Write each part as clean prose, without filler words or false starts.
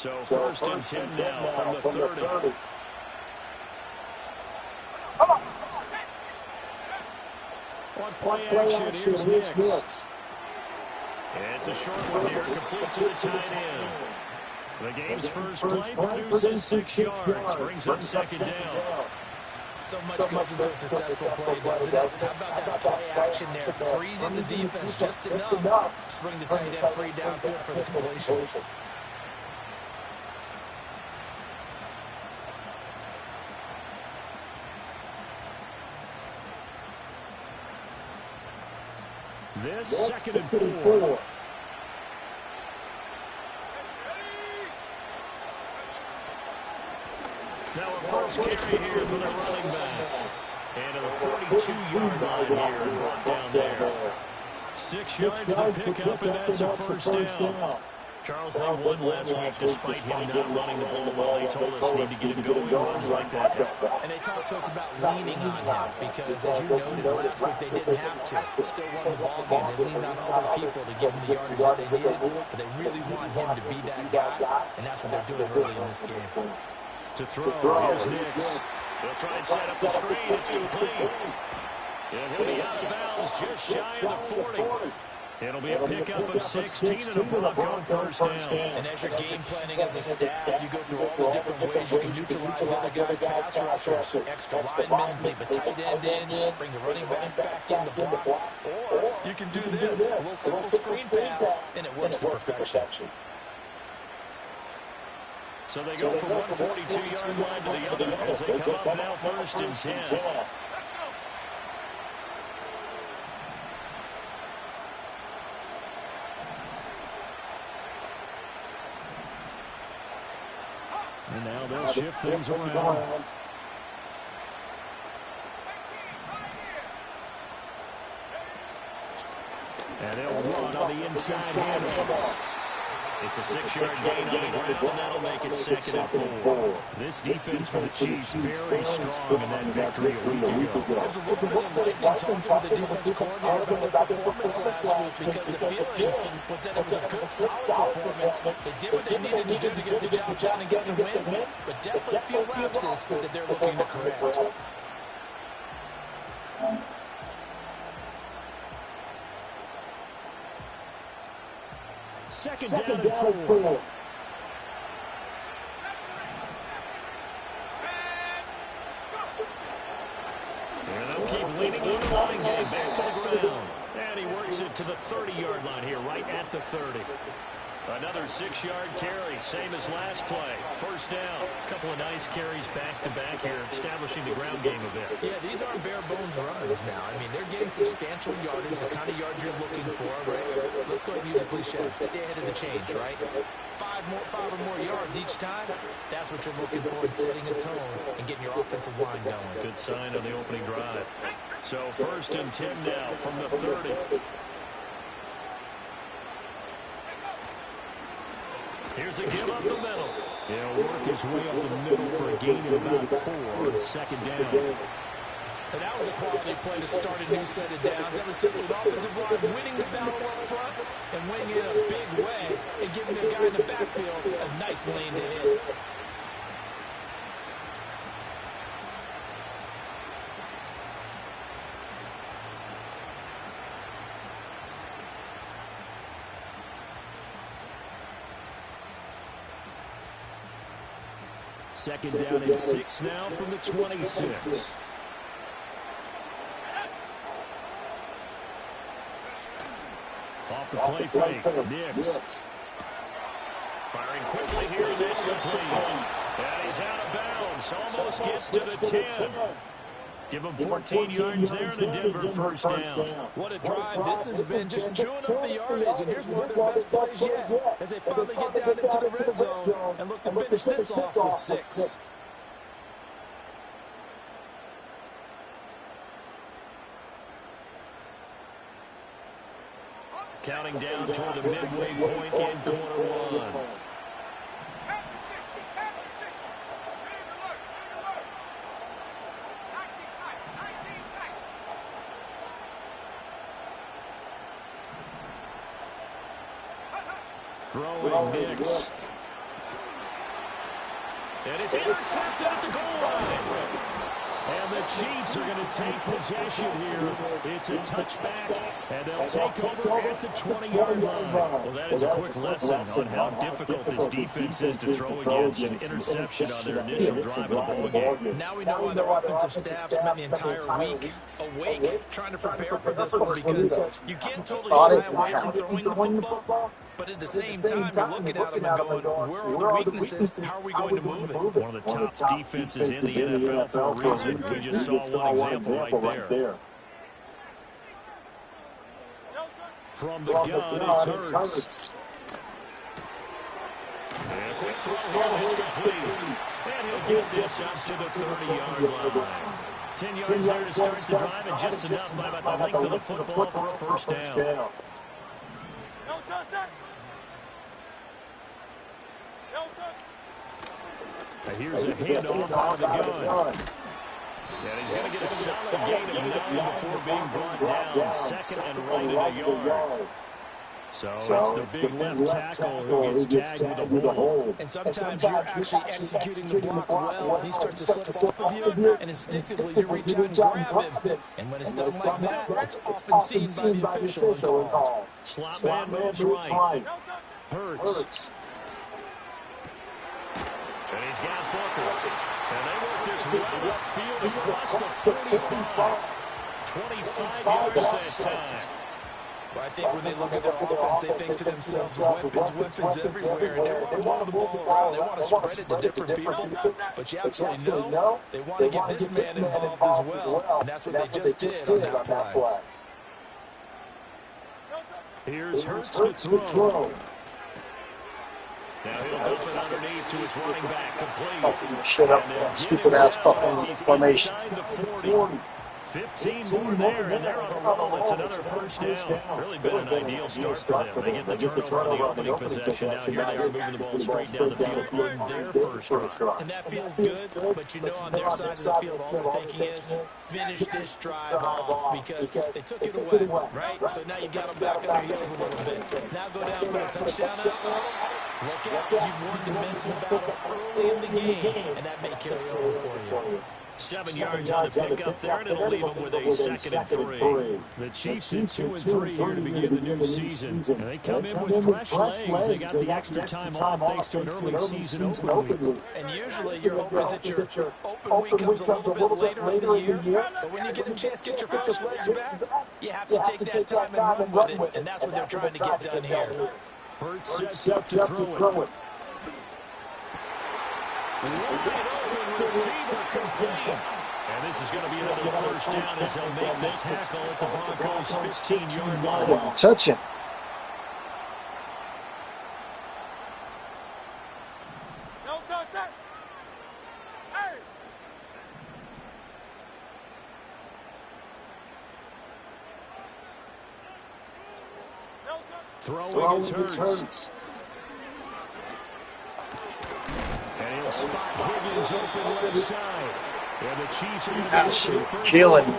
So first and 10 now from the 30. On play action, here's Nix. It's a short one here, complete to the tight end. The game's first play produces 6 yards, brings up second down. So much goes into a successful play, doesn't it? How about that play action there, freezing the defense just enough to bring the tight end free downfield for the completion. This second and 4. Now a first carry here for the running back. And to the 42-yard line here and brought down there. 6 yards to pick up, and that's a first down. Charles, they won last week despite him not running the ball well. They told us need to get him going, runs like that. And they talked to us about leaning on him because, as you noted, last week they didn't have to. Still won the ball game. They leaned on other people to give him the yardage that they needed, but they really want him to be that guy, and that's what they're doing early in this game. To throw, here's Nix. They'll try and set up the screen. It's complete. And he'll be out of bounds just shy of the 40. It'll be a pickup of 16 and a block on first down. And as you're game planning as a staff, you go through all the different ways you can neutralize the other guys' pass rushers. Extra linemen, leave a tight end in, bring the running backs back in the block. Or you can do this, a little simple screen pass, and it works to perfection. So they go from 142-yard line to the other as they come up now first and 10. And now they'll shift things around. And they'll run on the inside handoff. It's a 6-yard gain on the ground, and that'll make it second and 4. This defense for the Chiefs very strong in that victory a week ago. There's a little bit of lightning talk to the defense coordinator about the performance last week because the feeling was that it was a good, solid performance. They did what they needed to do to get the job done and get the win, but definitely a few lapses that they're looking to correct. Second down and 4. And they'll keep leaning on the running game back to the ground. And he works it to the 30-yard line here, right at the 30. Another 6-yard carry, same as last play. First down. A couple of nice carries back-to-back here, establishing the ground game a bit. Yeah, these aren't bare-bones runs now. I mean, they're getting substantial yardage, the kind of yards you're looking for, right? Let's go ahead and use a cliche. Stay ahead of the change, right? Five or more yards each time, that's what you're looking for in setting a tone and getting your offensive line going. Good sign on the opening drive. So first and 10 now from the 30. Here's a give up the middle. He'll work his way up the middle for a gain of about 4. Second down. And that was a quality play to start a new set of downs. Ever since the offensive line winning the battle up front and winning it in a big way and giving the guy in the backfield a nice lane to hit. Second down and 6 now from the 26. Off the play fake, Nix. Firing quickly here, and that's complete. And he's out of bounds, almost gets to the 10. Give him 14 yards there and a Denver first down. What a drive this has been, just chewing up the yardage. And here's one of their best plays yet as they finally get down into the red zone and look to finish this off with 6. Counting down toward the midway point in quarter 1. Throwing Nix. And it's intercepted at the goal line. And the Chiefs are going to take possession here. It's a touchback, and they'll take over at the 20-yard line. Well, that is a quick lesson on how difficult this defense is to throw against. An interception on their initial drive of the ball game. Now we know why their offensive staff spent the entire week awake trying to prepare for this one, because you can't totally shy away from throwing the football. But at the same time, you're looking at them and going, where are the weaknesses? How are we going to move it? One of the top defenses in the NFL for a reason. We just saw one example right there. From the gun, it's Hurts. And a quick throw here, it's complete. And he'll get this up to the 30-yard line. 10 yards there to start the drive, and just enough by about the length of the football for a first down. Here's a handoff out of the gun. And he's going to get a solid gain of 9 before being brought down. Second and right in a yard. So it's the big left tackle who gets tagged with a hold. And sometimes you're actually executing the block well, and he starts to slip off of you, and instinctively you reach out and grab him. And when it's done like that, it's often seen by the official and called. Slot man moves right. Hurts. And he's got Booker. And they work this well upfield across the 45. 25 yards that time. Well, I think when they look at their offense, they think to themselves, weapons everywhere, and they want to move the ball around. They want to spread it to different people, but you absolutely know they want to get this man involved as well, and that's what they just did on that play. Here's Hurts to throw. Now he'll dump it underneath to his running back, complete. Shut up, man. Stupid-ass fucking formation. 15 more there, and they're on a roll. It's another first down. Really been an ideal start for them. They get the turnover on the opening possession. Now here they are moving the ball straight down the field on their first drive. And that feels good, but you know on their side of the field, all they're thinking is finish this drive off, because they took it away, right? So now you got them back on their heels a little bit. Now go down, put a touchdown out. Look out, you've won the mental battle early in the game, and that may carry over for you. 7 yards on the pickup there, and it'll leave them with a second and 3. The Chiefs in 2 and 3 here to begin the new season. And they come in with fresh legs. They got the extra time off thanks to an early season open week. And usually your hope is that your open week comes a little bit later in the year. But when you get a chance to get your fresh legs back, you have to take that time and run with it. And that's what they're trying to get done here. Hurts sets up to throw it. Receiver complete. And this is going to be another first down as they'll make the tackle at the Broncos' 15-yard line. Touch him. Throwing is Hurts. And he'll spot Higgins open left side. And the Chiefs are that shit's killing me.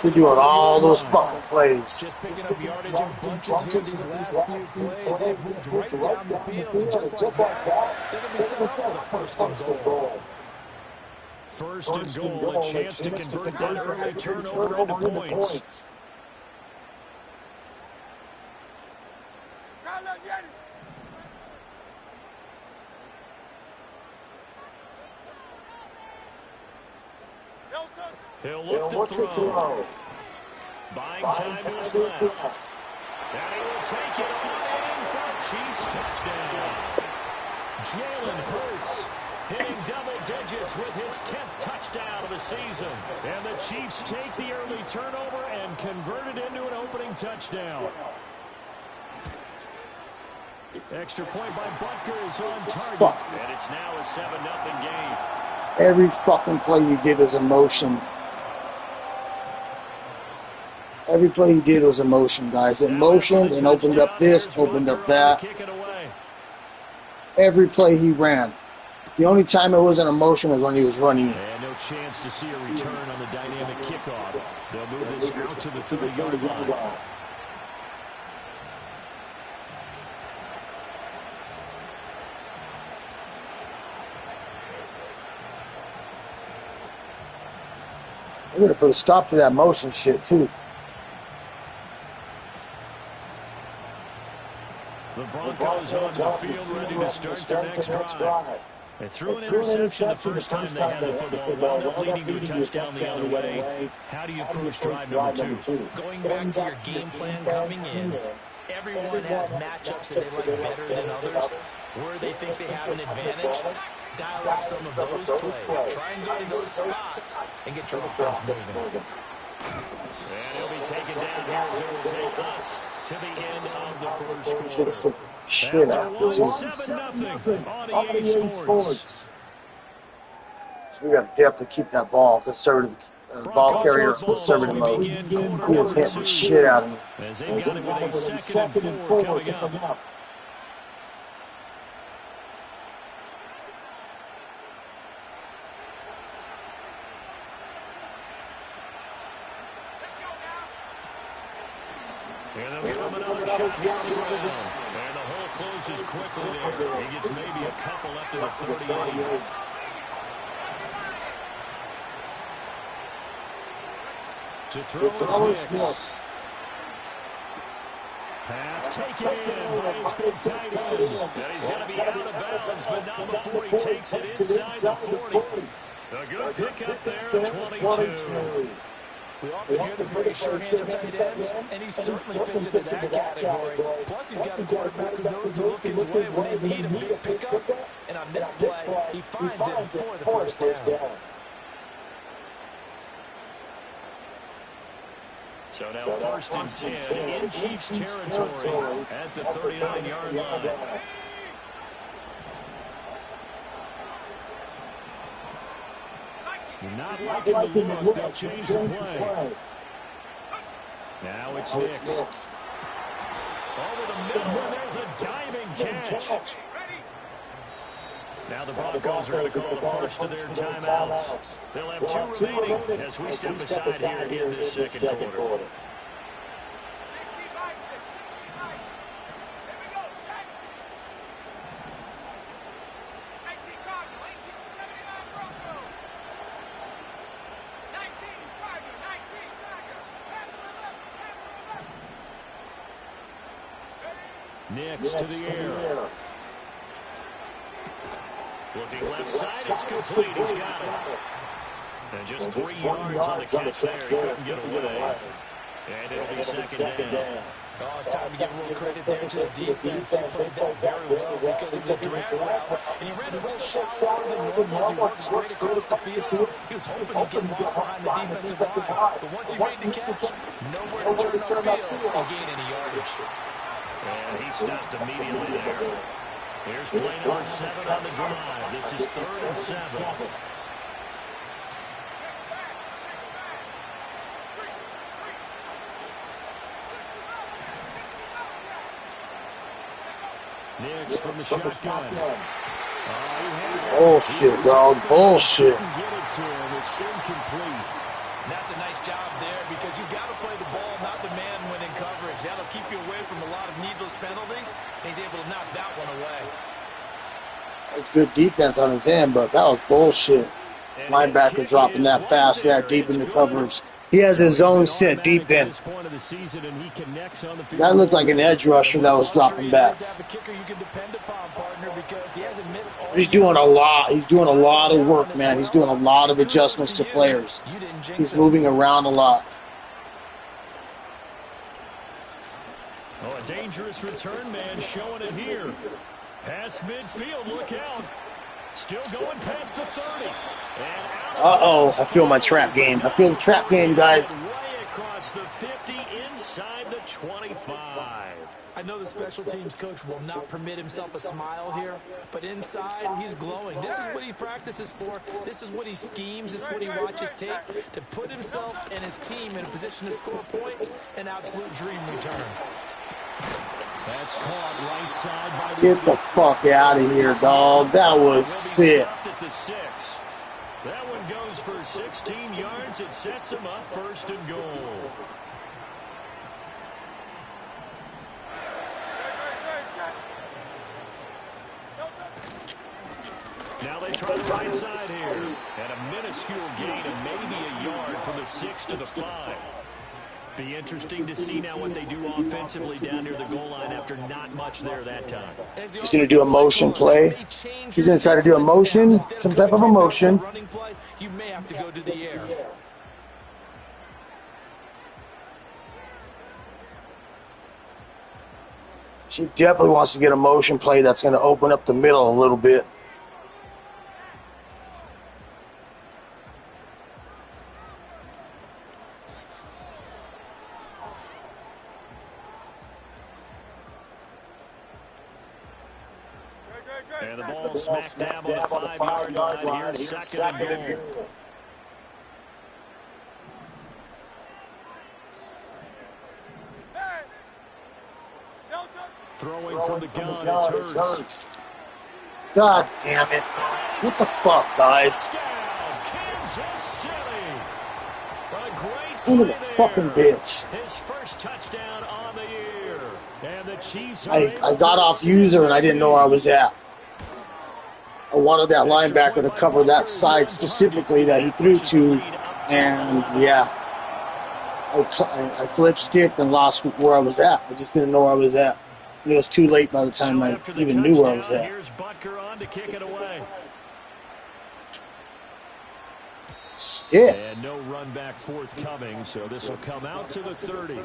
We're doing all those fucking plays. Just picking up yardage in bunches here these last few plays. They've moved right down the field. And just like that, they're going to be set up with a first and goal. First and goal, a chance to convert that early turnover into points. He'll look to throw. Buying time to his left. And he will take it all in for a Chiefs touchdown. Jalen Hurts hitting double digits with his 10th touchdown of the season. And the Chiefs take the early turnover and convert it into an opening touchdown. Extra point by Butker is on target. And it's now a 7-0 game. Every fucking play you did was emotion. Every play he did was emotion, guys. It motioned and opened up this, opened up that. Every play he ran. The only time it wasn't emotion was when he was running. And no chance to see a return on the dynamic kickoff. They'll move this out to the 30-yard line. I'm going to put a stop to that motion shit, too. The Broncos on the field ready to start their next drive. They threw an interception the first time they had the football, wound up leading to a touchdown the other way. How do you approach drive number 2? Going back to your game plan coming in, everyone has matchups that they like better than others, where they think they have an advantage. Dial up some of those plays. Try and go to those spots and get your offense moving. And he'll be taken down here as it will take us to the end of the first quarter. Shit out After 7-0 on EA Sports. So we got to definitely keep that ball conservative. Ball carrier conservative mode. He is hitting the shit out of me. As they've got it with a 2nd and 4 coming up. And they'll give him another shot here on the ground. And the hole closes quickly there. He gets maybe a couple up to the 38. To throw is Nicks. Pass taken in by his big tight end. And he's going to be out of bounds, but not before he takes it inside the 40. A good pickup there at 22. We often hear the phrase sure-handed tight ends, and he certainly fits into that category. Plus, he's got a quarterback who knows to look his way when they need a big pickup. And on this play, he finds it for the first down. So now 1st and 10 in Chiefs territory at the 39-yard line. Not liking the look, they'll change the play. Now it's Nicks. Over the middle, and there's a diving catch. Now the Broncos are going to call the first of their timeouts. They'll have 2 remaining as we step aside here in this 2nd quarter. Nicks to the air. Looking left side, it's complete. He's got it. And just 3 yards on the catch there. He couldn't get away. And it'll be 2nd down. Oh, it's time to give a little credit there to the defense. They played that very well because it was a drag route. And he ran a little shallower than normal as he worked straight across the field. He was hoping he'd get lost behind the defensive line. But once he made the catch, nowhere to turn upfield and gain any yardage. And he stopped immediately there. Here's play number 7 on the drive. This is 3rd and 7. Nicks from the shotgun. Bullshit, dog. Bullshit. Get it to him. It's incomplete. That's a nice job there because you've got to play the ball, not the man when in coverage. That'll keep you away from a lot of needless penalties. He's able to knock that one away. That's good defense on his end, but that was bullshit. Linebacker dropping that fast, that deep in the coverage. He has his own set deep in. That looked like an edge rusher that was dropping back. He's doing a lot. He's doing a lot of work, man. He's doing a lot of adjustments to players. He's moving around a lot. Oh, a dangerous return man showing it here. Past midfield, look out. Still going past the 30. Uh-oh, I feel my trap game. I feel the trap game, guys. Way across the 50, inside the 25. I know the special teams coach will not permit himself a smile here, but inside, he's glowing. This is what he practices for. This is what he schemes. This is what he watches tape to put himself and his team in a position to score points. An absolute dream return. That's caught right side by Get the fuck out of here, dog. That was sick. That one goes for 16 yards. It sets him up 1st and goal. Now they try the right side here. And a minuscule gain of maybe a yard from the 6 to the 5. Be interesting to see now what they do offensively down near the goal line after not much there that time. He's going to do a motion play. He's going to try to do a motion, some type of a motion. You may have to go to the air. She definitely wants to get a motion play that's going to open up the middle a little bit. And the ball smacked down on the 5-yard line. Here's second and goal. Throwing from the gun, it's Hurts. God damn it. What the fuck, guys? Kansas City. A great Son of a fucking bitch. His first touchdown on the year. And the Chiefs I got off user and I didn't know where I was at. I wanted that linebacker to cover that side specifically that he threw to, and yeah, I flipped stick and lost where I was at. I just didn't know where I was at. And it was too late by the time I even knew where I was at. Here's Butker on to kick it away. Shit. And no run back forthcoming, so this will come out to the 30.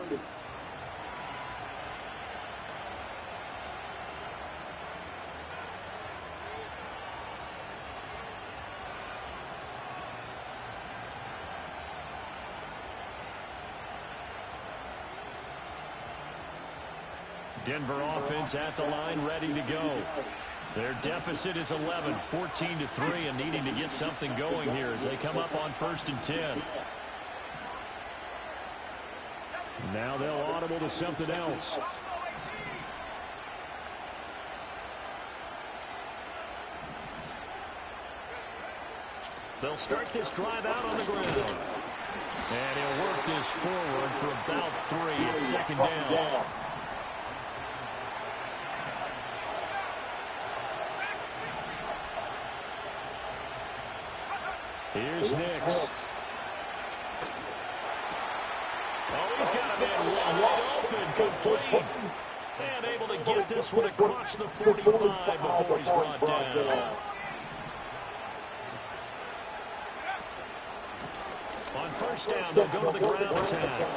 Denver offense at the line, ready to go. Their deficit is 11, 14-3, and needing to get something going here as they come up on 1st and 10. Now they'll audible to something else. They'll start this drive out on the ground. And he'll work this forward for about 3. It's second down. Here's Nix. Oh, he's got a man wide open, complete. And able to get this one across the 45 before he's brought down. On first down, they'll go to the ground attack.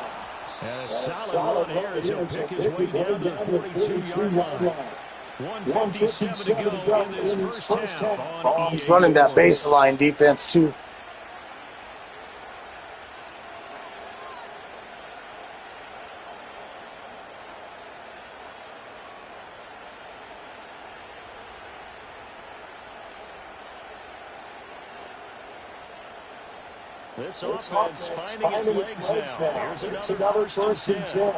And a solid run here as he'll pick his way down to the 42-yard line. 1:57 to go in this first half on He's running that baseline defense, too. This offense finding its legs now. Here's another first and 10.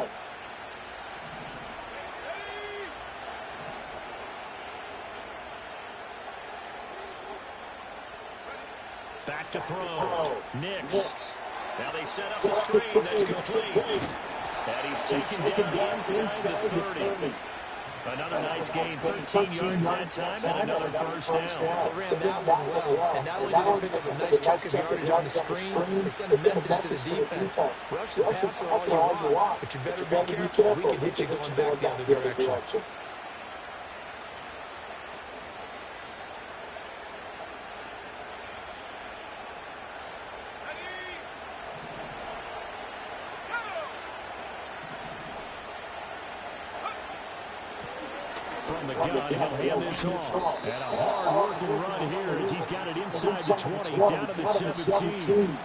Back to throw. Nix. Now they set up the screen. That's complete. And he's taken down inside the 30. Another nice gain, 13 yards that time, and another first down. They ran that one well, and not only did they pick up a nice chunk of yardage on the screen, they sent a message to the defense. Rush the passer all you want, but you better be careful. We can hit you going back the other direction. From the gun, he'll hand this off. And a hard-working run here as he's got it inside the 20, down to the 17.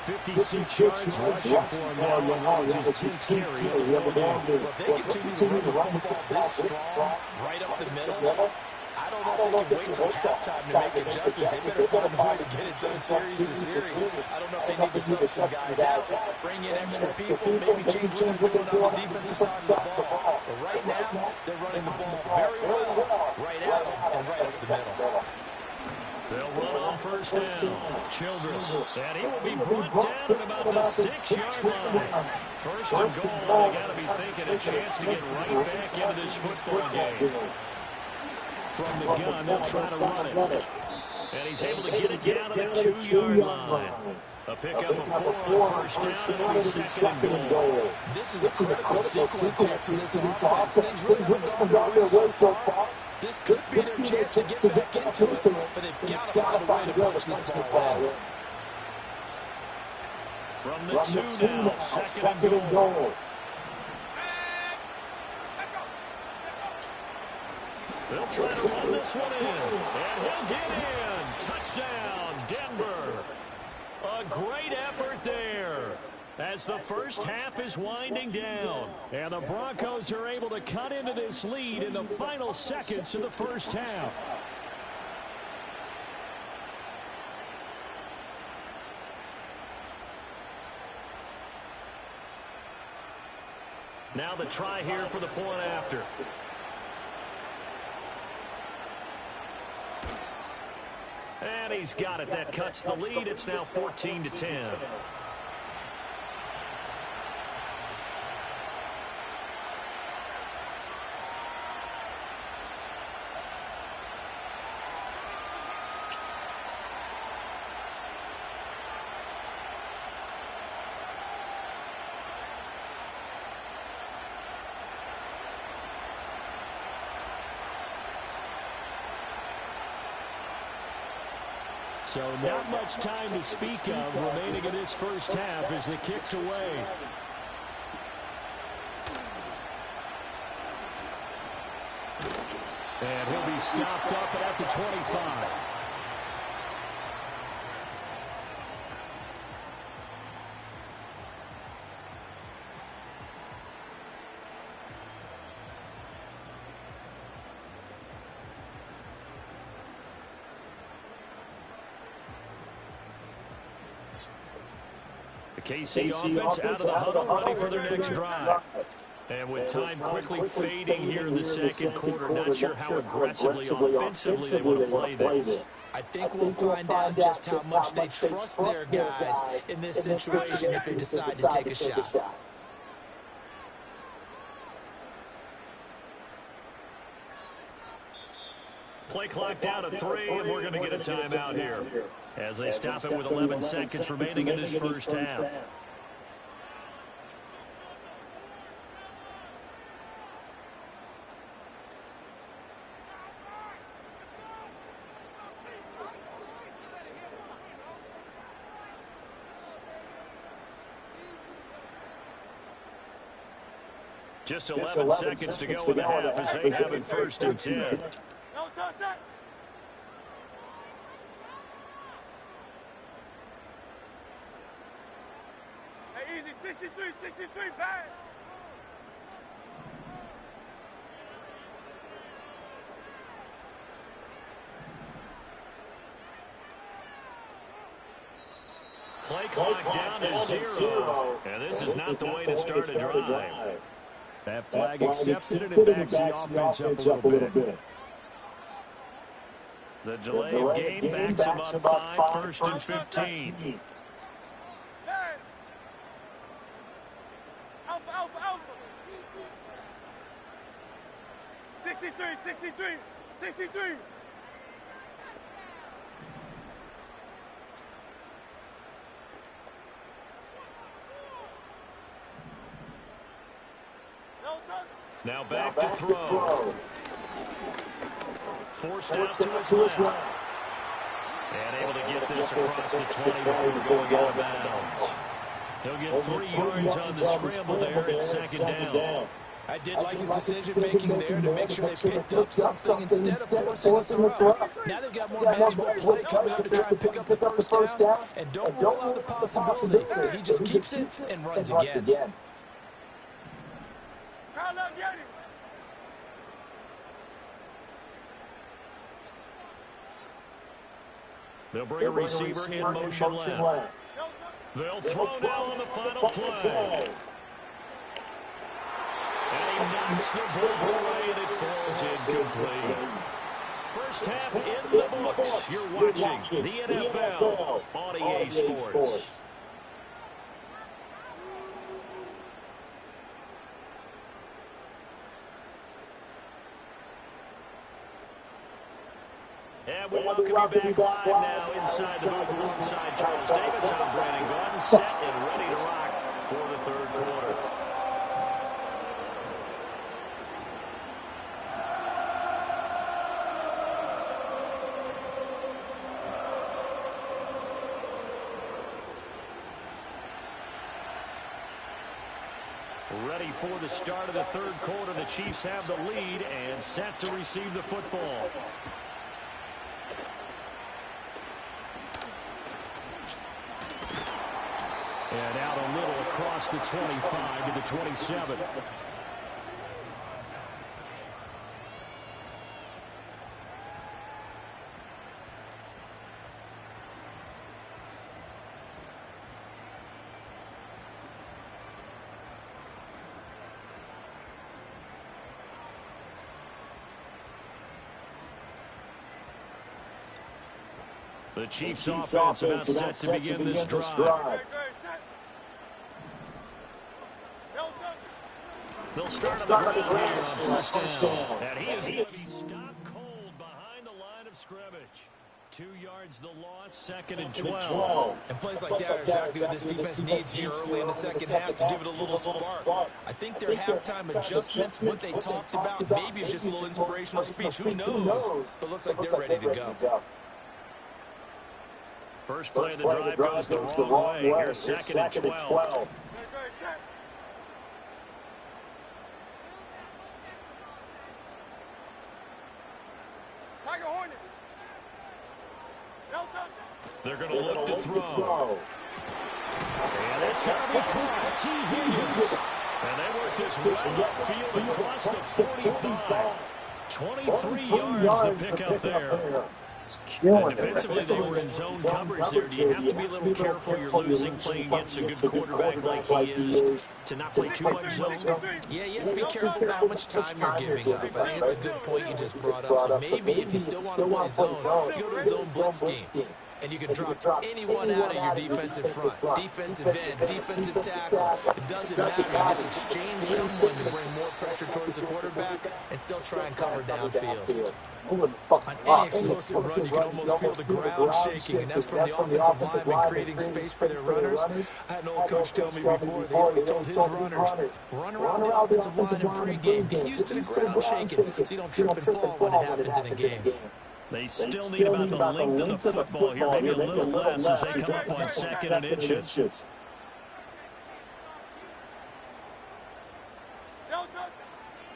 56 yards rushing for him now. His 10th carry of the game. Well, they continue to run the ball this strong, right up the middle. I don't know if they can wait till halftime to make adjustments. They better find a way to get it done series to series. I don't know if they need to sub some guys out, bring in extra people, maybe change what they're doing on the defensive side of the ball. But right now, they're running the ball very well, right at them and right up the middle. They'll run on first down. Childress. And he will be brought down at about the 6-yard line. First and goal. They got to be thinking a chance to get right back into this football game. From the gun, they'll try to run it. And he's able to get it down to the 2-yard line. A pickup of 4 on first down, and it'll be second and goal. This is a critical sequence here for this offense. Things really haven't gone their way so far. This could be their chance to get back into it, but they've got to find a way to punch this ball in. From the 2 now, second and goal. They'll try to run this one in, and he'll get in. Touchdown, Denver. A great effort there as the first half is winding down. And the Broncos are able to cut into this lead in the final seconds of the first half. Now the try here for the point after. And he's got it. That cuts the lead. It's now 14-10. So not much time to speak of remaining in this first half as the kick's away. And he'll be stopped up at the 25. The KC offense out of the huddle, ready for their next drive. And with time quickly fading here in the second quarter, not sure how aggressively offensively they want to play this. I think we'll find out just how much they trust their guys in this situation if they decide to take a shot. Play clock down to 3, and we're going to get a timeout here as they stop it with 11 seconds remaining in this first half. Just 11 seconds to go in the half as they have it first and 10. Hey, easy, 63, back. Play clock down to 0. And this is not the way to start a drive. That flag accepted, and it backs the offense up a little bit. The delay of game backs him up 5, first and 15. Alpha. 63. Now back to throw. Forced out to his left. And able to get this across the 20 before going out of bounds. He'll get 3 yards on the scramble there at second down. I did like his decision-making there to make sure they picked up something instead of forcing a throw. Now they've got more manageable play coming up to try and pick up the first down. And don't rule out the possibility that he just keeps it and runs again. They'll bring a receiver in motion left. They'll throw now on the final play. And he knocks the ball away, and it falls incomplete. First half in the books. You're watching the NFL on EA Sports. And we welcome you back live now inside the booth alongside Charles Davis. I'm Brandon Gordon, set and ready to rock for the third quarter. Ready for the start of the third quarter. The Chiefs have the lead and set to receive the football. And out a little across the 25 to the 27. The Chiefs offense about set to begin this drive. They'll start on the ground here on first down. And he is going to be stopped cold behind the line of scrimmage. 2 yards the loss, 2nd and 12. And plays like that are exactly what this defense needs here early in the second half to give it a little spark. I think their halftime adjustments, what they talked about, maybe it's just a little inspirational speech. Who knows? But looks like they're ready to go. First play of the drive goes the wrong way. Here's 2nd and 12. They're going to look to throw. And it's got to be caught. T. Higgins. And they work this right upfield across the 45. 23 yards to pick up there. And defensively, they were in zone coverage there. Do you have to be a little careful you're losing playing against a good quarterback like he is to not play too much zone? Yeah, you have to be careful about how much time you're giving up. I think it's a good point you just brought up. So maybe if you still want to play zone, you go to a zone blitz scheme. And you can drop anyone out of your defensive front. Defensive end, defensive tackle. It doesn't matter. You just exchange someone to bring more pressure towards the quarterback and still try and cover downfield. On any explosive run, you can almost feel the ground shaking, and that's from the offensive lineman creating space for their runners. I had an old coach tell me before, they always told his runners, run around the offensive line in pregame. Get used to the ground shaking so you don't trip and fall when it happens in a game. They still need about the length of the football here, maybe a little less as they come up on 2nd and inches.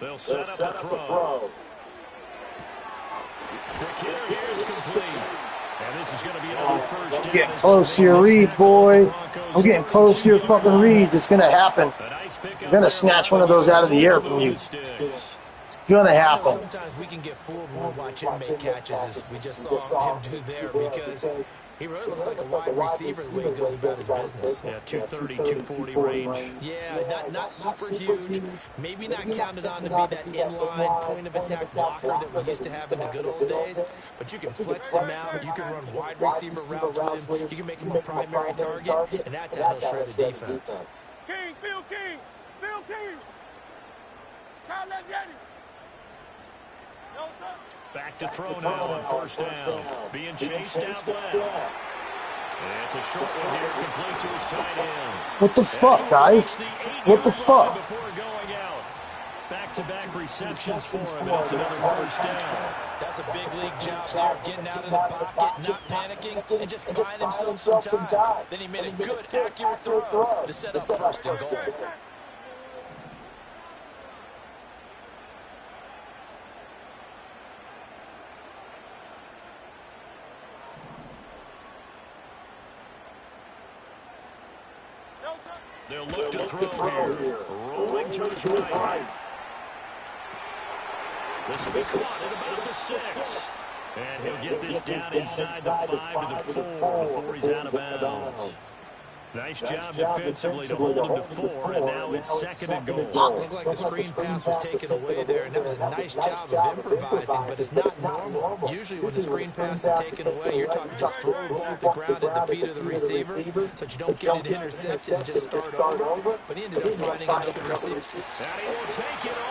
They'll set up the throw. Quick hitter here is complete. And this is going to be another first down. I'm getting close to your reads, boy. I'm getting close to your fucking reads. It's going to happen. I'm going to snatch one of those out of the air from you. Gonna happen. Sometimes we can get fooled when we watch him make catches, as we just saw him do there, because he really looks like a wide receiver the way he goes about his business. Yeah, 230, 240 range. Yeah, not super huge. Maybe not counted on to be that inline point of attack blocker that we used to have in the good old days. But you can flex him out. You can run wide receiver routes with him. You can make him a primary target, and that's how he'll shred a defense. King, Phil King, Phil King. Kyle Leviani. Back to throw now on first down. Being chased out left. And it's a short one here, complete to his tight end. What the fuck, guys? What the fuck? Before going out. Back-to-back receptions for him, and it's another first down. That's a big league job there, getting out of the pocket, not panicking, and just buying himself some time. Then he made a good, accurate throw to set up first and goal. They'll look to throw here. Rolling to his right. This will be caught at about the 6. And he'll get this down inside the 5 to the 4 before he's out of bounds. Nice job defensively to hold him to 4, and now it's 2nd and goal. Looked like the screen pass was taken away there, and that was a nice job of improvising, but it's not normal. Usually when the screen pass is taken away, you're talking just throw the ball at the ground at the feet of the receiver so that you don't get it intercepted and just start over. But he ended up finding another receiver.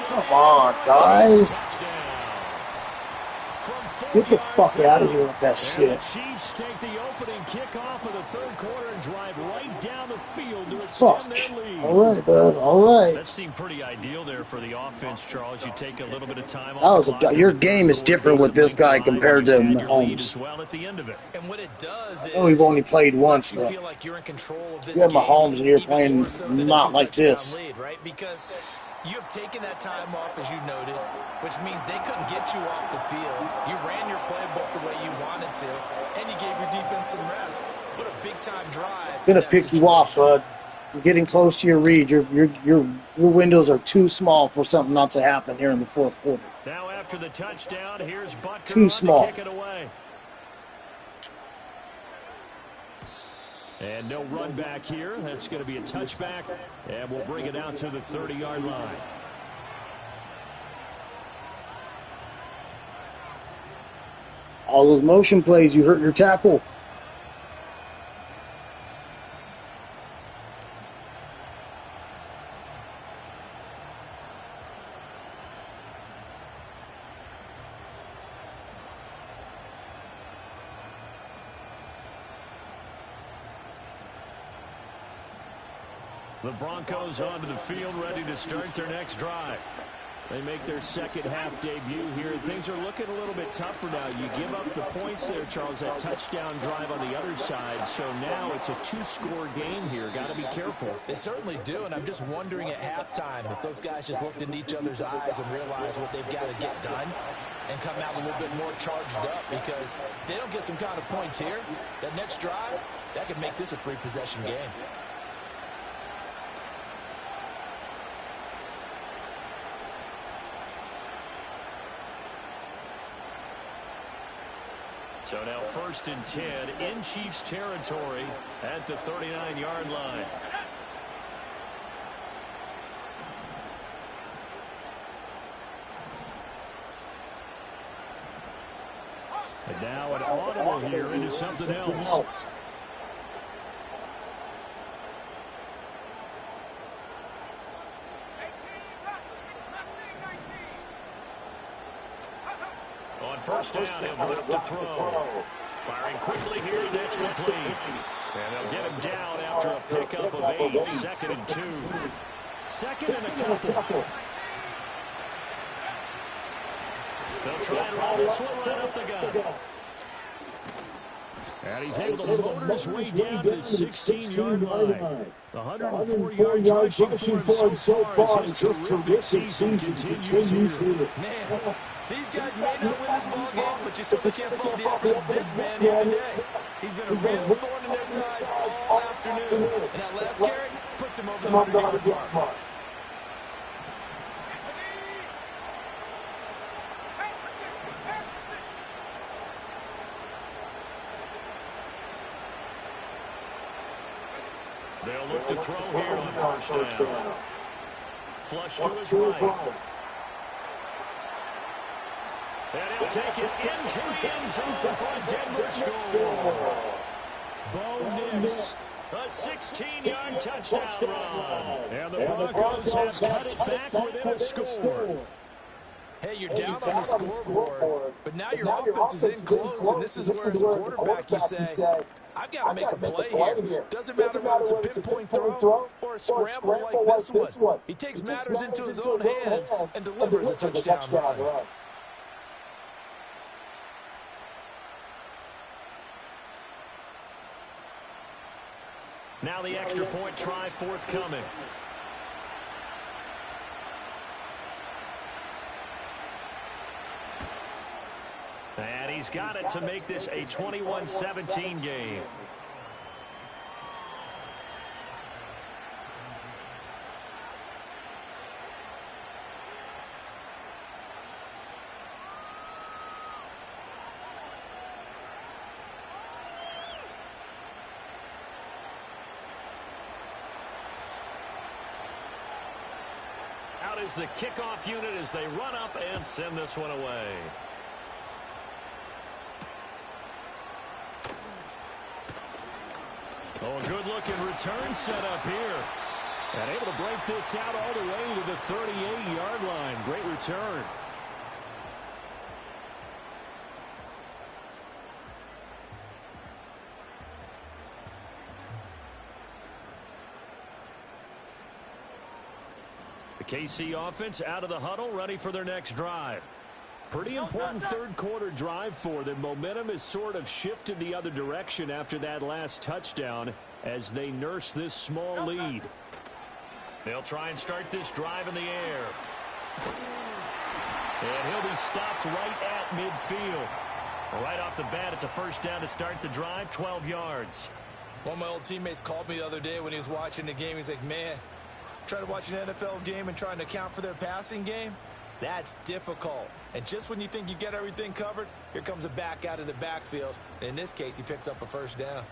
Come on, guys. Get the fuck out of here with that shit. And the Chiefs take the opening kickoff of the third quarter and drive right down the field to Fuck. extend their lead. All right, bud. All right. That seemed pretty ideal there for the offense, Charles. You take a little bit of time Your game is different with this guy compared to Mahomes. Well at the end of it. And what it does is, I know we've only played once, you but feel like you're in control of this you have game, Mahomes and you're even playing more so than a not like this. lead, right? Because you have taken that time off, as you noted, which means they couldn't get you off the field. You ran your playbook the way you wanted to, and you gave your defense some rest. What a big-time drive. Gonna pick you off, bud. You're getting close to your read. Your windows are too small for something not to happen here in the fourth quarter. Now after the touchdown, here's Butker Too small. to kick it away. And no run back here. That's going to be a touchback, and we'll bring it out to the 30-yard line. All those motion plays, you hurt your tackle. The Broncos onto the field, ready to start their next drive. They make their second half debut here. Things are looking a little bit tougher now. You give up the points there, Charles, that touchdown drive on the other side. So now it's a two-score game here. Got to be careful. They certainly do, and I'm just wondering at halftime if those guys just looked into each other's eyes and realized what they've got to get done and come out a little bit more charged up, because if they don't get some kind of points here, that next drive, that could make this a three-possession game. So now 1st and 10 in Chiefs territory at the 39-yard line. And now an audible here into something else. On first down, he'll drop to throw. Firing quickly here, and that's complete. And they'll get him down after a pickup of 8. 2nd and 2. 2nd and a couple. They'll try and roll this one right up the gut. And he's able to motor his way down to the 16-yard line. 104 yards rushing for him so far. His terrific season continues here. Man, these guys may not win this ball game, but you certainly can't fault the effort of this man here today. He's been a real thorn in their sides all afternoon. And that last carry puts him over the 100-yard mark. They'll look to throw here on first down. Flush to his right. And he'll take it into the end zone for a Denver score. Bo Nix, a 16-yard touchdown run. And the Broncos have cut it back within a score. Hey, you're down on the scoreboard, but now your offense is in close, and this is where, as a quarterback, you say, I've got to make a play here. Doesn't matter whether it's a pinpoint throw or a scramble like this one. He takes matters into his own hands and delivers a touchdown run. Now the extra point try forthcoming. And he's got it to make this a 21-17 game. Out is the kickoff unit as they run up and send this one away. Oh, a good-looking return set up here. And able to break this out all the way to the 38-yard line. Great return. KC offense out of the huddle, ready for their next drive. Pretty important third quarter drive for them. Momentum has sort of shifted the other direction after that last touchdown as they nurse this small lead. They'll try and start this drive in the air. And he'll be stopped right at midfield. Right off the bat, it's a first down to start the drive, 12 yards. One of my old teammates called me the other day when he was watching the game. He's like, man, trying to watch an NFL game and trying to account for their passing game? That's difficult. And just when you think you get everything covered, here comes a back out of the backfield. And in this case, he picks up a first down.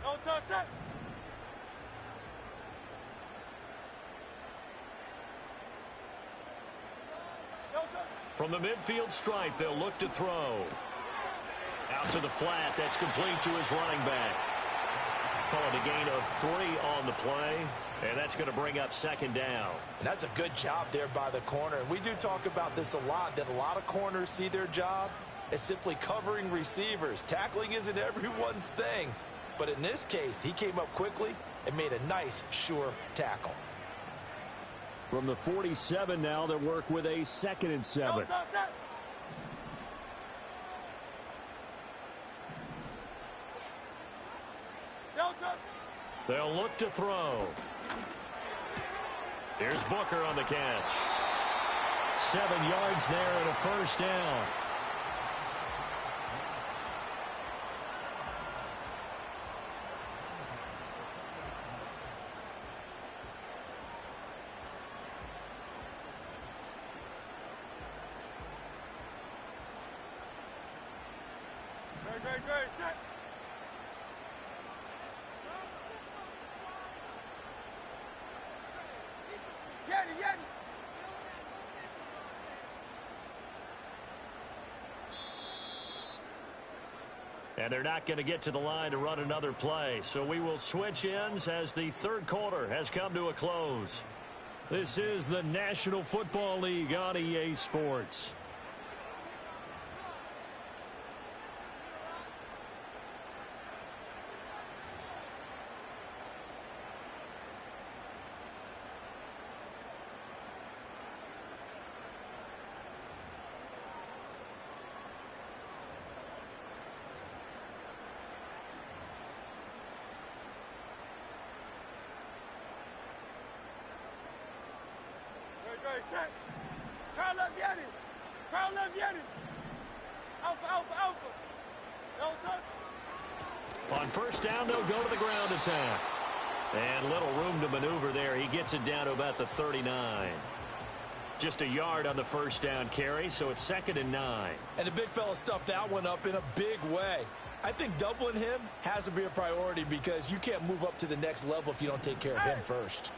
Don't touch it. From the midfield stripe, they'll look to throw. Out to the flat. That's complete to his running back. Call it a gain of 3 on the play, and that's going to bring up second down. And that's a good job there by the corner. And we do talk about this a lot, that a lot of corners see their job as simply covering receivers. Tackling isn't everyone's thing. But in this case, he came up quickly and made a nice, sure tackle. From the 47 now, they'll work with a 2nd and 7. They'll look to throw. Here's Booker on the catch. 7 yards there and a first down. Great, set. Yeti. And they're not going to get to the line to run another play. So we will switch ends as the third quarter has come to a close. This is the National Football League on EA Sports. Great, set. Curl up, Yeti. Alpha. Don't touch. On first down, they'll go to the ground attack. And little room to maneuver there. He gets it down to about the 39. Just a yard on the first down carry, so it's 2nd and 9. And the big fella stuffed that one up in a big way. I think doubling him has to be a priority because you can't move up to the next level if you don't take care of him first.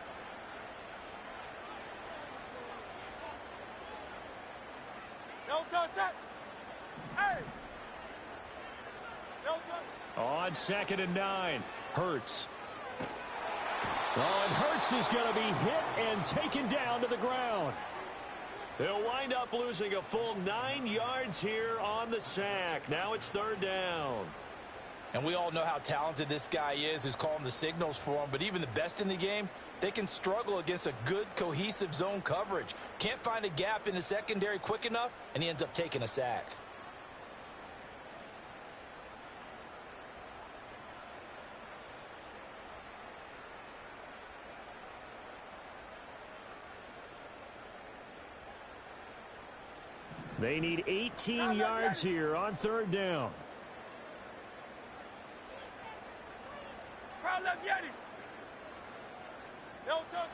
Don't touch that. Hey. Don't touch. On 2nd and 9, Hurts. Oh, and Hurts is going to be hit and taken down to the ground. They'll wind up losing a full 9 yards here on the sack. Now it's 3rd down. And we all know how talented this guy is who's calling the signals for him. But even the best in the game, they can struggle against a good, cohesive zone coverage. Can't find a gap in the secondary quick enough, and he ends up taking a sack. They need 18 yards here on 3rd down. Crowd left, Yeti. Don't touch.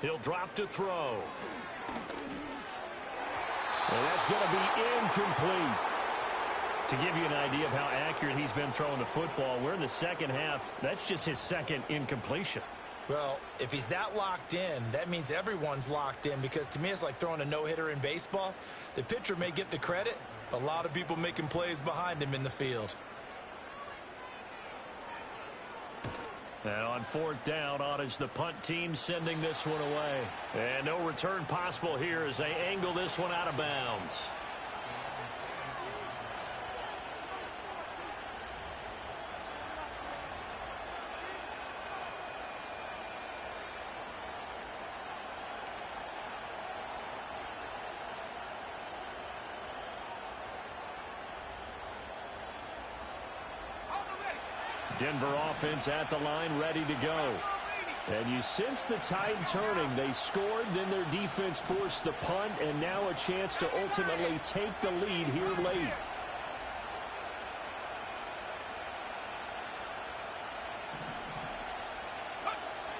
He'll drop to throw. And that's going to be incomplete. To give you an idea of how accurate he's been throwing the football, we're in the second half. That's just his 2nd incompletion. Well, if he's that locked in, that means everyone's locked in because to me it's like throwing a no-hitter in baseball. The pitcher may get the credit, but a lot of people making plays behind him in the field. And on fourth down, on is the punt team sending this one away. And no return possible here as they angle this one out of bounds. Denver offense at the line, ready to go. And you sense the tide turning. They scored, then their defense forced the punt, and now a chance to ultimately take the lead here late.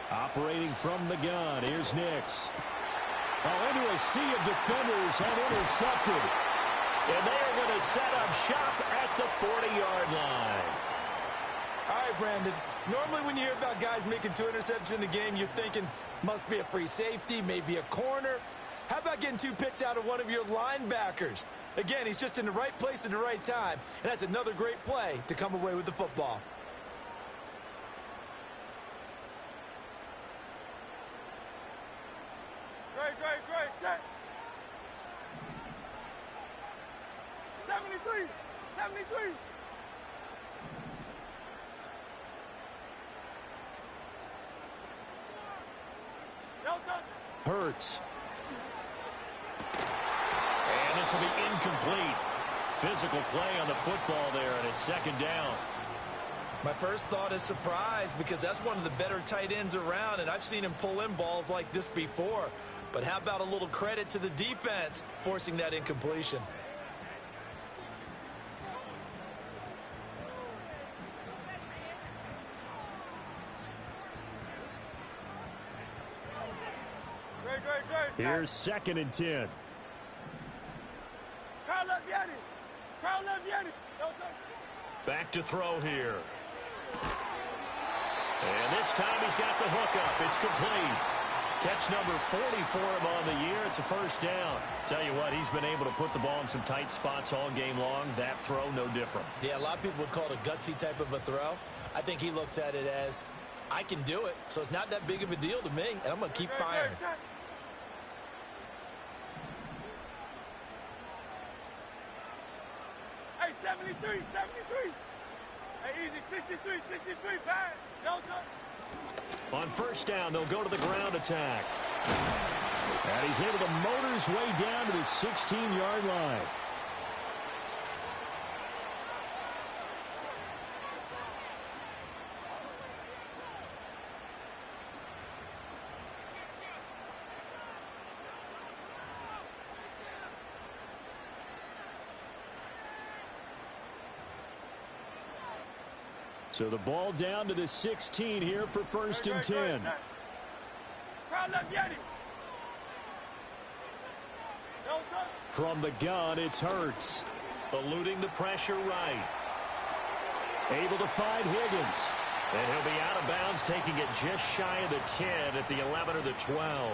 Operating from the gun, here's Nix. Oh, into a sea of defenders and intercepted. And they are going to set up shop at the 40-yard line. All right, Brandon. Normally when you hear about guys making 2 interceptions in the game, you're thinking must be a free safety, maybe a corner. How about getting 2 picks out of one of your linebackers? Again, he's just in the right place at the right time, and that's another great play to come away with the football. Great. Set. 73. Hurts. And this will be incomplete. Physical play on the football there, and it's second down. My first thought is surprise because that's one of the better tight ends around, and I've seen him pull in balls like this before. But how about a little credit to the defense forcing that incompletion? Great. Here's second and 10. Crowd left Yanni. Back to throw here. And this time he's got the hook up. It's complete. Catch number 40 for him on the year. It's a first down. Tell you what, he's been able to put the ball in some tight spots all game long. That throw, no different. Yeah, a lot of people would call it a gutsy type of a throw. I think he looks at it as, I can do it, so it's not that big of a deal to me, and I'm going to keep firing. Hey, 73. Hey, easy, 63, bad. On first down, they'll go to the ground attack. And he's able to motor his way down to the 16-yard line. So the ball down to the 16 here for first and 10. From the gun, it's Hurts. Eluding the pressure right. Able to find Higgins. And he'll be out of bounds, taking it just shy of the 10 at the 11 or the 12.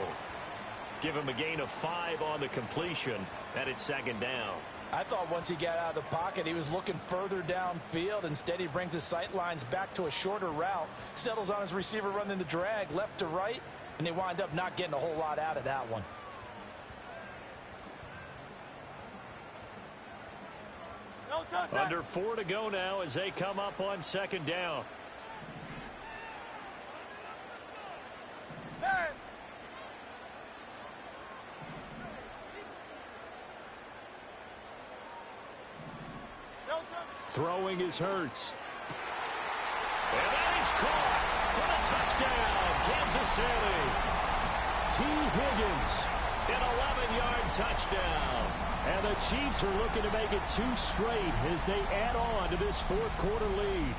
Give him a gain of 5 on the completion, and it's second down. I thought once he got out of the pocket, he was looking further downfield. Instead, he brings his sight lines back to a shorter route, settles on his receiver running the drag left to right, and they wind up not getting a whole lot out of that one. Under 4 to go now as they come up on second down. Throwing is Hurts. And that is caught for the touchdown, Kansas City. T. Higgins, an 11-yard touchdown. And the Chiefs are looking to make it 2 straight as they add on to this fourth-quarter lead.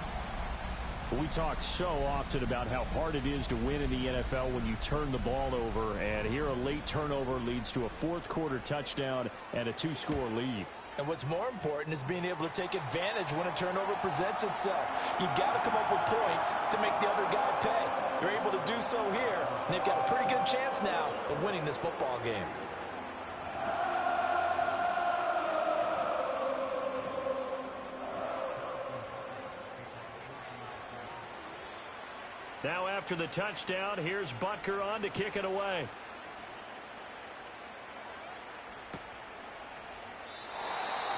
We talk so often about how hard it is to win in the NFL when you turn the ball over. And here a late turnover leads to a fourth-quarter touchdown and a 2-score lead. And what's more important is being able to take advantage when a turnover presents itself. You've got to come up with points to make the other guy pay. They're able to do so here, and they've got a pretty good chance now of winning this football game. Now after the touchdown, here's Butker on to kick it away.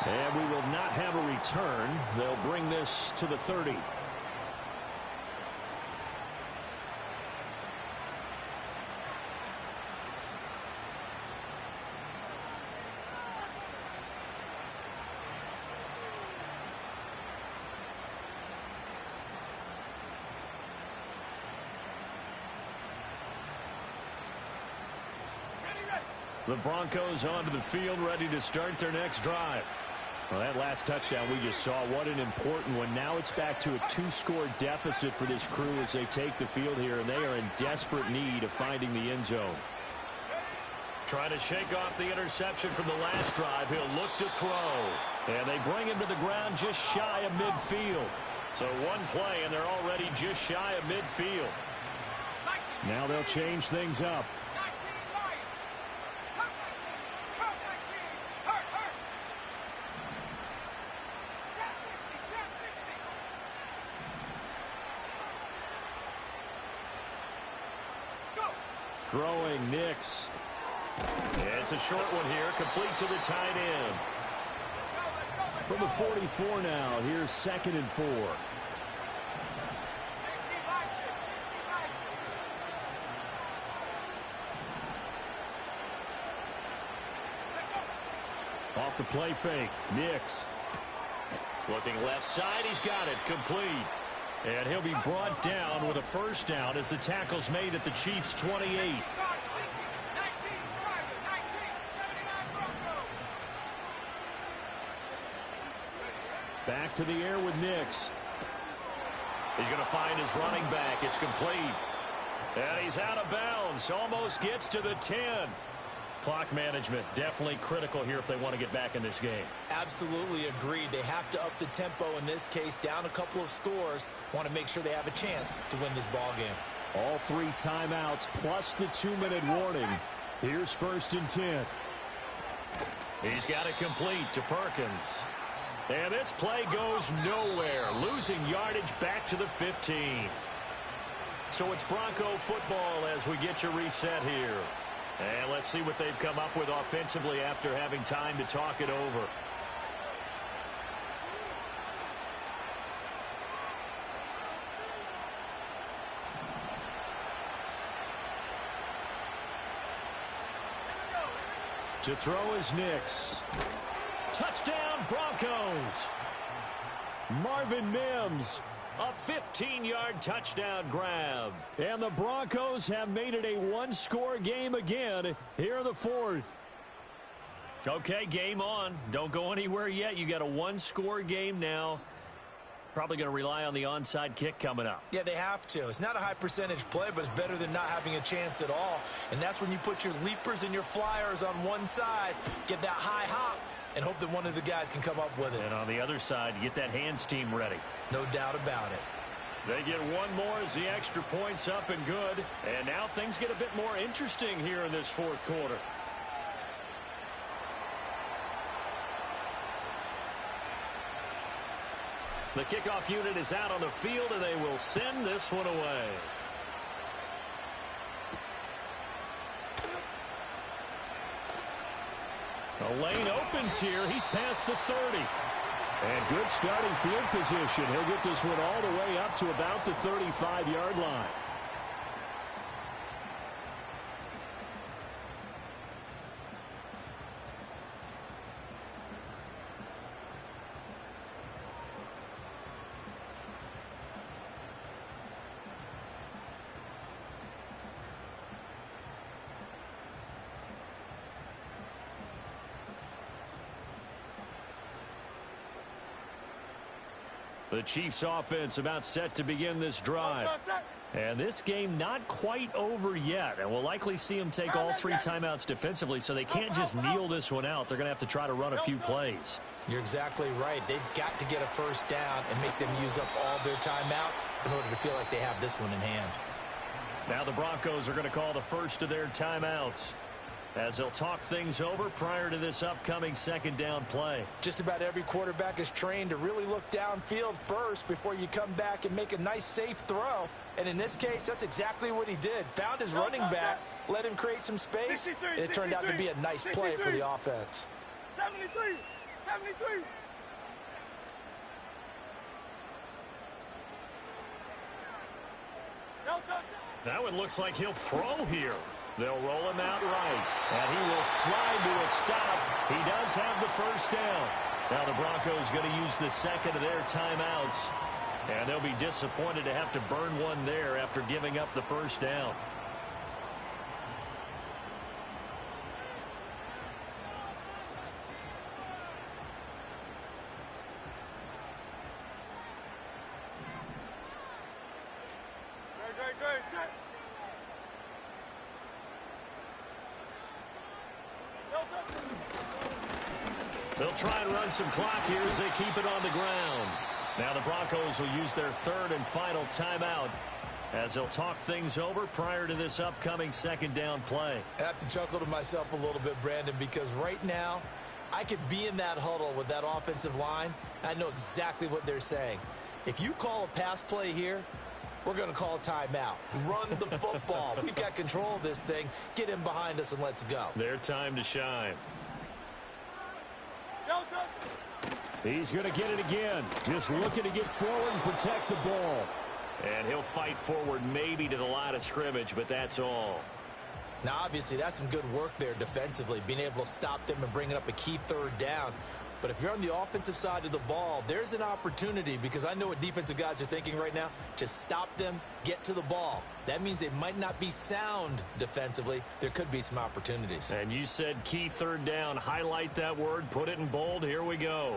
And we will not have a return. They'll bring this to the 30. The Broncos onto the field, ready to start their next drive. Well, that last touchdown we just saw, what an important one. Now it's back to a 2-score deficit for this crew as they take the field here, and they are in desperate need of finding the end zone. Trying to shake off the interception from the last drive. He'll look to throw. And they bring him to the ground just shy of midfield. So one play, and they're already just shy of midfield. Now they'll change things up. Throwing Nix. It's a short one here, complete to the tight end. From the 44 now, here's 2nd and 4. Off the play fake, Nix. Looking left side, he's got it, complete. And he'll be brought down with a first down as the tackle's made at the Chiefs' 28. Back to the air with Nix. He's going to find his running back. It's complete. And he's out of bounds. Almost gets to the 10. Clock management definitely critical here if they want to get back in this game. Absolutely agreed. They have to up the tempo in this case, down a couple of scores. Want to make sure they have a chance to win this ball game. All 3 timeouts plus the 2-minute warning. Here's 1st and 10. He's got it complete to Perkins. And this play goes nowhere. Losing yardage back to the 15. So it's Bronco football as we get you reset here. And let's see what they've come up with offensively after having time to talk it over. To throw is Nix. Touchdown Broncos. Marvin Mims. A 15-yard touchdown grab. And the Broncos have made it a 1-score game again here in the 4th. Okay, game on. Don't go anywhere yet. You got a 1-score game now. Probably going to rely on the onside kick coming up. Yeah, they have to. It's not a high percentage play, but it's better than not having a chance at all. And that's when you put your leapers and your flyers on one side, get that high hop, and hope that one of the guys can come up with it. And on the other side, you get that hands team ready. No doubt about it. They get one more as the extra point's up and good. And now things get a bit more interesting here in this 4th quarter. The kickoff unit is out on the field, and they will send this one away. The lane opens here. He's past the 30. And good starting field position. He'll get this one all the way up to about the 35-yard line. The Chiefs offense about set to begin this drive. And this game not quite over yet. And we'll likely see them take all 3 timeouts defensively, so they can't just kneel this one out. They're going to have to try to run a few plays. You're exactly right. They've got to get a first down and make them use up all their timeouts in order to feel like they have this one in hand. Now the Broncos are going to call the first of their timeouts. as they'll talk things over prior to this upcoming second down play. Just about every quarterback is trained to really look downfield first before you come back and make a nice, safe throw. And in this case, that's exactly what he did. Found his running back, let him create some space, and it turned out to be a nice play for the offense. 73, 73. Now it looks like he'll throw here. They'll roll him out right, and he will slide to a stop. He does have the first down. Now the Broncos going to use the second of their timeouts, and they'll be disappointed to have to burn one there after giving up the first down. They'll try and run some clock here as they keep it on the ground. Now the Broncos will use their third and final timeout as they'll talk things over prior to this upcoming second down play. I have to chuckle to myself a little bit, Brandon, because right now I could be in that huddle with that offensive line. I know exactly what they're saying. If you call a pass play here, we're going to call a timeout. Run the football. We've got control of this thing. Get him behind us and let's go. Their time to shine. He's going to get it again. Just looking to get forward and protect the ball. And he'll fight forward maybe to the line of scrimmage, but that's all. Now, obviously, that's some good work there defensively, being able to stop them and bringing up a key third down. But if you're on the offensive side of the ball, there's an opportunity, because I know what defensive guys are thinking right now. Just stop them, get to the ball. That means they might not be sound defensively. There could be some opportunities. And you said key third down. Highlight that word, put it in bold. Here we go.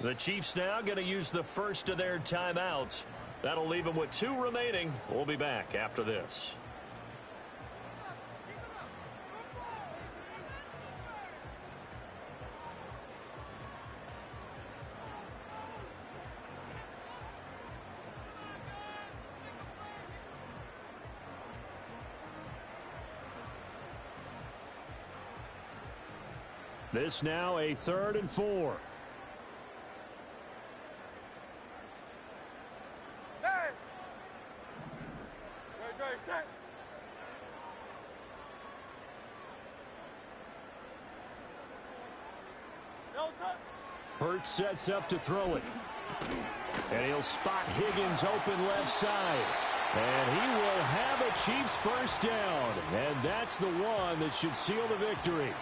The Chiefs now going to use the first of their timeouts. That'll leave them with 2 remaining. We'll be back after this. This now a 3rd and 4. Hurts sets up to throw it. And he'll spot Higgins open left side. And he will have a Chiefs first down. And that's the one that should seal the victory.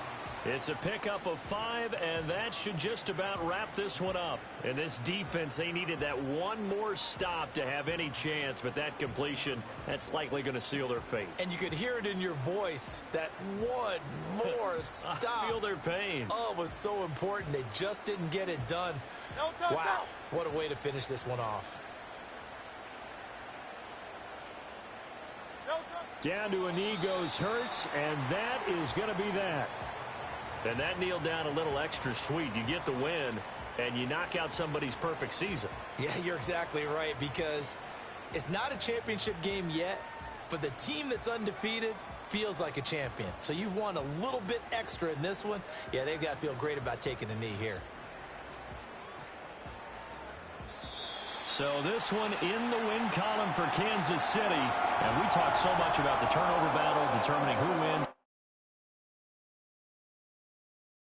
It's a pickup of 5, and that should just about wrap this one up. And this defense, they needed that one more stop to have any chance, but that completion, that's likely going to seal their fate. And you could hear it in your voice, that one more stop. I feel their pain. Oh, it was so important. They just didn't get it done. Wow, what a way to finish this one off. Down to a knee goes Hurts, and that is going to be that. And that kneeled down a little extra sweet. You get the win, and you knock out somebody's perfect season. Yeah, you're exactly right, because it's not a championship game yet, but the team that's undefeated feels like a champion. So you've won a little bit extra in this one. Yeah, they've got to feel great about taking a knee here. So this one in the win column for Kansas City. And we talk so much about the turnover battle, determining who wins